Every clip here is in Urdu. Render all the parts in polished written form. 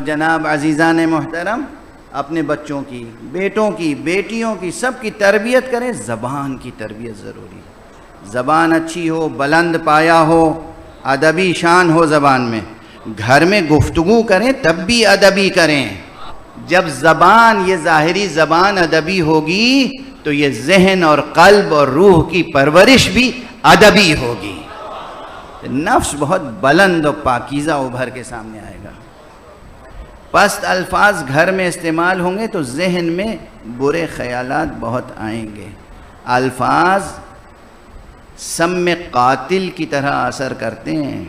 جناب عزیزان محترم، اپنے بچوں کی، بیٹوں کی، بیٹیوں کی، سب کی تربیت کریں۔ زبان کی تربیت ضروری ہے، زبان اچھی ہو، بلند پایا ہو، ادبی شان ہو زبان میں۔ گھر میں گفتگو کریں تب بھی ادبی کریں۔ جب زبان، یہ ظاہری زبان ادبی ہوگی تو یہ ذہن اور قلب اور روح کی پرورش بھی ادبی ہوگی۔ نفس بہت بلند و پاکیزہ ابھر کے سامنے آئے گا۔ پست الفاظ گھر میں استعمال ہوں گے تو ذہن میں برے خیالات بہت آئیں گے۔ الفاظ سم قاتل کی طرح اثر کرتے ہیں۔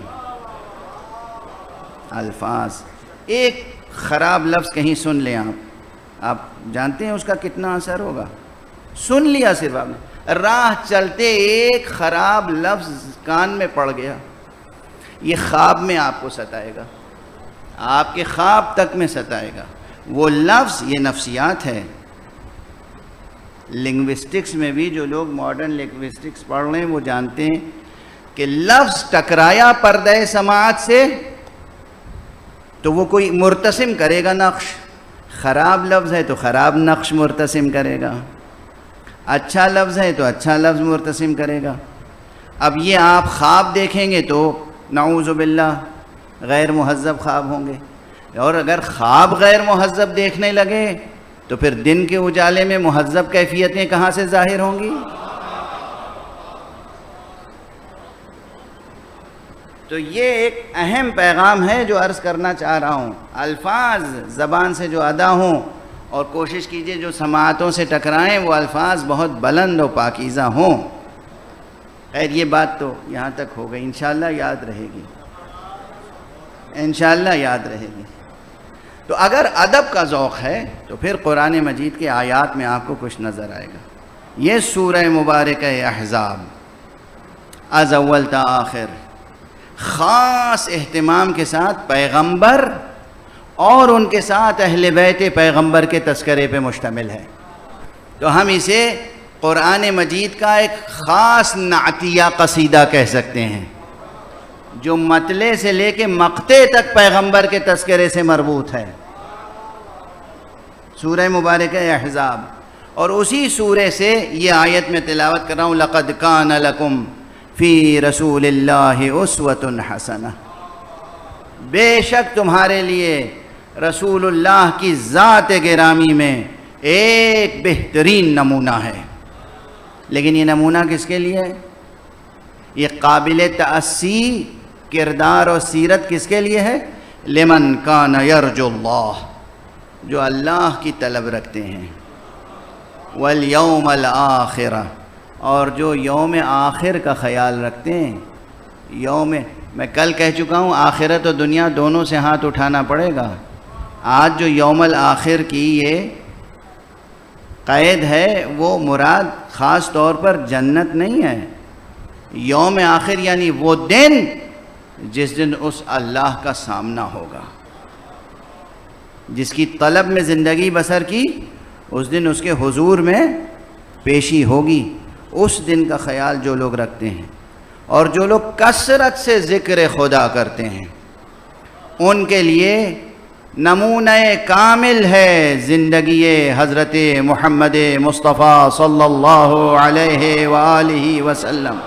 الفاظ، ایک خراب لفظ کہیں سن لیں آپ جانتے ہیں اس کا کتنا اثر ہوگا؟ سن لیا صرف آپ نے، راہ چلتے ایک خراب لفظ کان میں پڑ گیا، یہ خواب میں آپ کو ستائے گا، آپ کے خواب تک میں ستائے گا وہ لفظ۔ یہ نفسیات ہے۔ لنگوسٹکس میں بھی جو لوگ ماڈرن لنگوسٹکس پڑھ رہے ہیں وہ جانتے ہیں کہ لفظ ٹکرایا پردہ سماعت سے تو وہ کوئی مرتسم کرے گا نقش۔ خراب لفظ ہے تو خراب نقش مرتسم کرے گا، اچھا لفظ ہے تو اچھا لفظ مرتسم کرے گا۔ اب یہ آپ خواب دیکھیں گے تو نعوذ باللہ غیر مہذب خواب ہوں گے، اور اگر خواب غیر مہذب دیکھنے لگے تو پھر دن کے اجالے میں مہذب کیفیتیں کہاں سے ظاہر ہوں گی؟ تو یہ ایک اہم پیغام ہے جو عرض کرنا چاہ رہا ہوں۔ الفاظ زبان سے جو ادا ہوں، اور کوشش کیجئے جو سماعتوں سے ٹکرائیں وہ الفاظ بہت بلند و پاکیزہ ہوں۔ خیر یہ بات تو یہاں تک ہو گئی، انشاءاللہ یاد رہے گی، انشاءاللہ یاد رہے گی۔ تو اگر ادب کا ذوق ہے تو پھر قرآن مجید کے آیات میں آپ کو کچھ نظر آئے گا۔ یہ سورہ مبارکہ احزاب از اول تا آخر خاص اہتمام کے ساتھ پیغمبر اور ان کے ساتھ اہل بیت پیغمبر کے تذکرے پہ مشتمل ہے۔ تو ہم اسے قرآن مجید کا ایک خاص نعتیہ قصیدہ کہہ سکتے ہیں، جو مطلع سے لے کے مقطع تک پیغمبر کے تذکرے سے مربوط ہے۔ سورہ مبارکہ احزاب، اور اسی سورے سے یہ آیت میں تلاوت کر رہا ہوں، لَقَدْ كَانَ لَكُمْ فِي رَسُولِ اللَّهِ أُسْوَةٌ حَسَنَةٌ، بے شک تمہارے لیے رسول اللہ کی ذات گرامی میں ایک بہترین نمونہ ہے۔ لیکن یہ نمونہ کس کے لیے ہے؟ یہ قابل تأسی کردار اور سیرت کس کے لیے ہے؟ لمن کان یرجو اللہ، جو اللہ کی طلب رکھتے ہیں، والیوم الآخرہ، اور جو یوم آخر کا خیال رکھتے ہیں۔ میں کل کہہ چکا ہوں آخرت و دنیا دونوں سے ہاتھ اٹھانا پڑے گا۔ آج جو یوم الآخر کی یہ قید ہے وہ مراد خاص طور پر جنت نہیں ہے۔ یوم آخر یعنی وہ دن جس دن اس اللہ کا سامنا ہوگا، جس کی طلب میں زندگی بسر کی، اس دن اس کے حضور میں پیشی ہوگی۔ اس دن کا خیال جو لوگ رکھتے ہیں اور جو لوگ کثرت سے ذکر خدا کرتے ہیں، ان کے لیے نمونہ کامل ہے زندگی حضرت محمد مصطفیٰ صلی اللہ علیہ وآلہ وسلم۔